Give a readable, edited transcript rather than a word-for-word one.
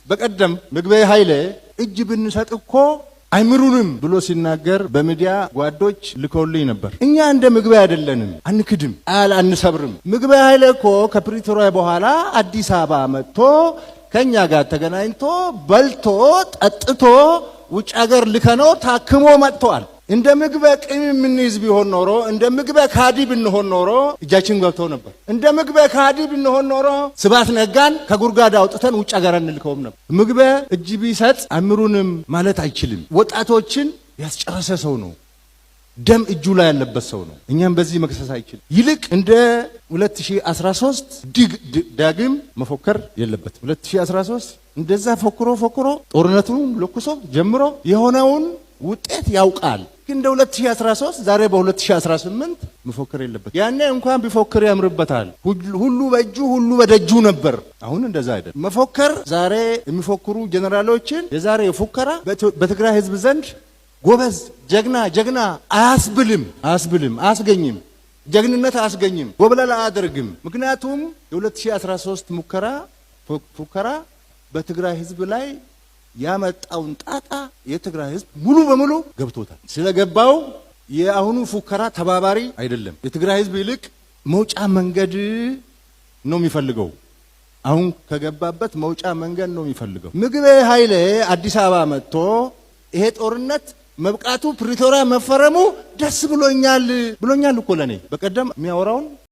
በቀደም ምግበይ ኃይሌ እጅ ብንሰጥ እኮ አይምሩንም ብሎ ሲናገር በሚዲያ ጓዶች ልከውልኝ ነበር። እኛ እንደ ምግበይ አይደለንም፣ አንክድም፣ አንሰብርም። ምግበይ ኃይሌ እኮ ከፕሪቶሪያ በኋላ አዲስ አበባ መጥቶ ከኛ ጋር ተገናኝቶ በልቶ ጠጥቶ ውጭ ሀገር ልከነው ታክሞ መጥቷል። እንደ ምግበይ ቂም የምንይዝ ቢሆን ኖሮ እንደ ምግበይ ካዲ ብንሆን ኖሮ እጃችን ገብቶ ነበር። እንደ ምግበይ ካዲ ብንሆን ኖሮ ስብሐት ነጋን ከጉርጓድ አውጥተን ውጭ ሀገር እንልከውም ነበር። ምግበይ እጅ ቢሰጥ አምሩንም ማለት አይችልም። ወጣቶችን ያስጨረሰ ሰው ነው። ደም እጁ ላይ ያለበት ሰው ነው። እኛም በዚህ መክሰስ አይችልም። ይልቅ እንደ 2013 ዳግም መፎከር የለበት። 2013 እንደዛ ፎክሮ ጦርነቱን ለኩሶ ጀምሮ የሆነውን ውጤት ያውቃል። ግን እንደ 2013 ዛሬ በ2018 መፎከር የለበት። ያኔ እንኳን ቢፎክር ያምርበታል። ሁሉ በእጁ ሁሉ በደጁ ነበር። አሁን እንደዛ አይደለም። መፎከር ዛሬ የሚፎክሩ ጀነራሎችን የዛሬ ፉከራ በትግራይ ህዝብ ዘንድ ጎበዝ ጀግና አያስብልም፣ አያስገኝም። ጀግንነት አያስገኝም፣ ጎብለላ አያደርግም። ምክንያቱም የ2013 ፉከራ በትግራይ ህዝብ ላይ ያመጣውን ጣጣ የትግራይ ህዝብ ሙሉ በሙሉ ገብቶታል። ስለገባው የአሁኑ ፉከራ ተባባሪ አይደለም። የትግራይ ህዝብ ይልቅ መውጫ መንገድ ነው የሚፈልገው። አሁን ከገባበት መውጫ መንገድ ነው የሚፈልገው። ምግበይ ኃይሌ አዲስ አበባ መጥቶ ይሄ ጦርነት መብቃቱ ፕሪቶሪያ መፈረሙ ደስ ብሎኛል እኮ ለኔ። በቀደም የሚያወራውን